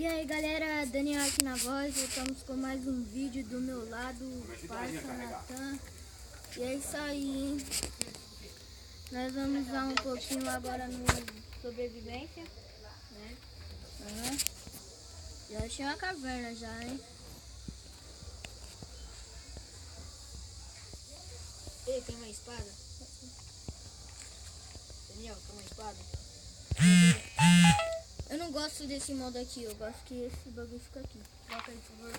E aí galera, Daniel aqui na voz, voltamos com mais um vídeo do meu lado, Parça Natan. E é isso aí, hein? Nós vamos usar um pouquinho agora no sobrevivência, né? Já achei uma caverna já, hein? Ei, tem uma espada? Daniel, tem uma espada? Eu não gosto desse modo aqui, eu gosto que esse bagulho fica aqui. Coloca aí, por favor.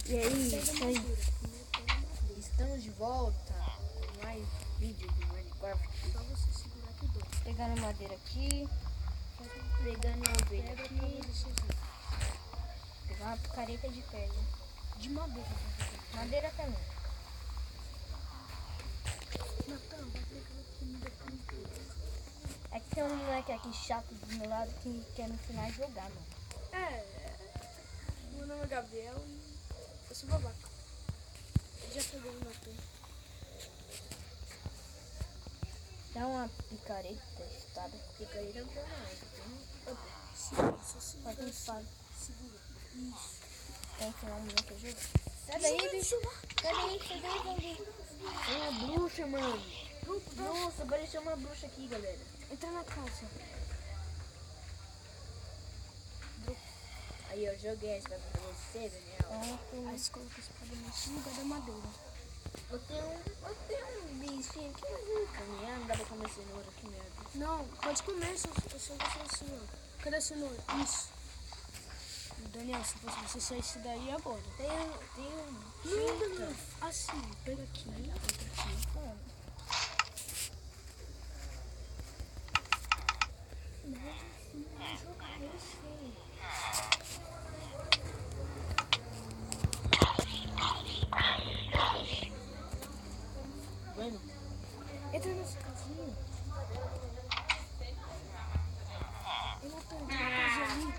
E aí, isso aí. Estamos de volta com mais vídeo do Minecraft. Só você segurar aqui dentro. Pegando madeira aqui. Pegando a ovelha aqui. Pegar uma picareta de pedra. De madeira. Madeira também. Natan, vai pegar comida com. É que tem um moleque aqui chato do meu lado que quer no final jogar, mano. Meu nome é Gabriel e eu sou babaca. Ele já pegou o Natan. Dá uma picareta, espada. Picareta não tem não. Só tem espada. Segura. Isso. Quer ensinar um moleque a jogar? Sai daí, bicho. Sai daí, Valdir. É uma bruxa, mano. Nossa, apareceu uma bruxa aqui, galera. Entra na calça. Aí eu joguei a espada pra você, Daniel. Aí você coloca a espada nesse lugar da madeira. Eu tenho um bichinho aqui, mas caminhar, não dá pra comer cenoura, que merda. Não, pode comer, eu só você cenoura. Cadê a cenoura? Isso. Daniel, se fosse você sair isso daí agora. Tem um. Não, Daniel. Assim, pega aqui. Pega aqui. Como? Não jogar, eu sei. Bueno. Entra nessa casinha. Eu não tô na casinha ali.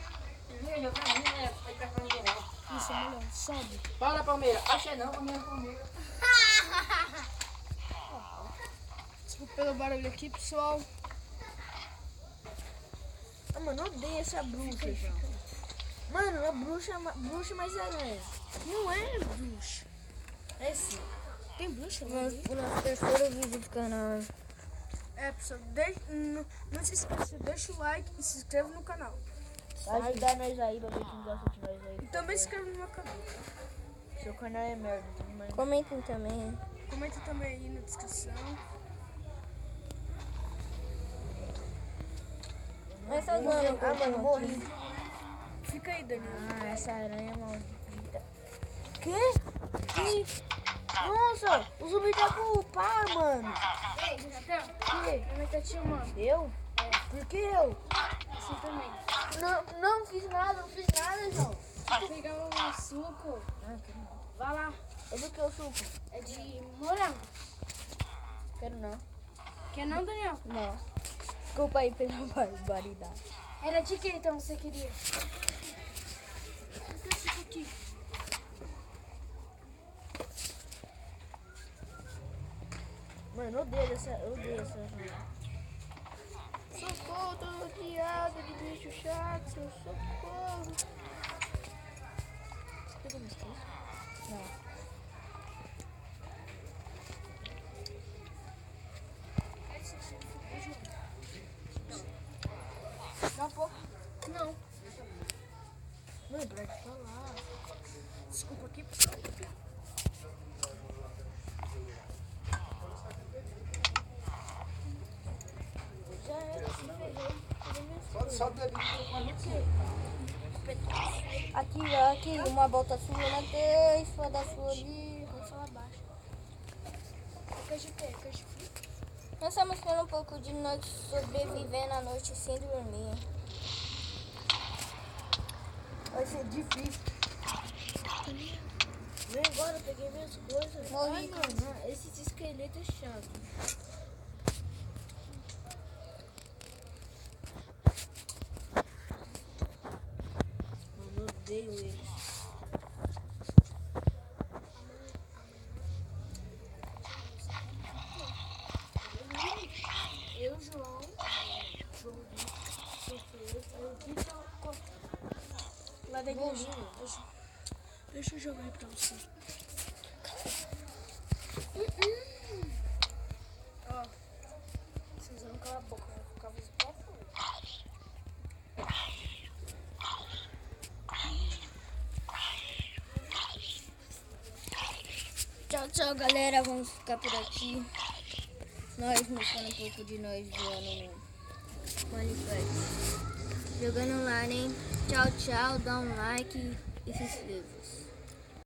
Isso, é melhor. Sobe. Fala, Palmeira. Acha não, Palmeira. Desculpa pelo barulho aqui, pessoal. Ah, mano, eu odeio essa bruxa, João. Mano, a bruxa mais aranha. Não é bruxa. É sim. Tem bruxa? O nosso terceiro vídeo do canal. Pessoal, não se esqueça, deixa o like e se inscreve no canal. Vai ajudar nós aí, pra ver quem gosta de nós aí. E também se inscreve no meu canal. Seu canal é merda, mas... Comentem também. Comenta também aí na descrição. Mas tá dando. Ah, mano, morri. Fica aí, Daniel. Ah, essa aranha é maldita. Que? Nossa, o zumbi tá com o pá, mano. Ei, Natan, também tá te chamando. Eu? Por que eu? Você também. Não fiz nada, João. Vou pegar um suco. Vai lá. É do que o suco? É de morango. Quero não. Quer não, Daniel? Não. Desculpa aí pela barbaridade. Era de que então você queria? Esse suco aqui. Mano, eu odeio essa aranha. Socorro, tô rodeado de bicho chato, socorro. Você pegou minhas coisas? Não. Dá um pouco? Não. Não, pra te falar. Desculpa aqui, pessoal. Já era, se ferrou. Aqui, uma volta sua, dois, uma da sua ali. Vou falar baixo. Queijo o quê? Queijo frito? Nós estamos falando um pouco de nós sobreviver na noite sem dormir. Vai ser difícil. agora, peguei minhas coisas. Morri, Ai, mano, esse esqueleto é chato. Mano, eu odeio eles. Eu, João, lá da igrejinha. Deixa eu jogar aí pra você. Ó, vocês vão calar a boca, vai ficar você pra fora. Tchau, tchau, galera. Vamos ficar por aqui. Nós mostrando um pouco de nós jogando no Minecraft. Jogando online, hein? Tchau, tchau. Dá um like e se inscreva.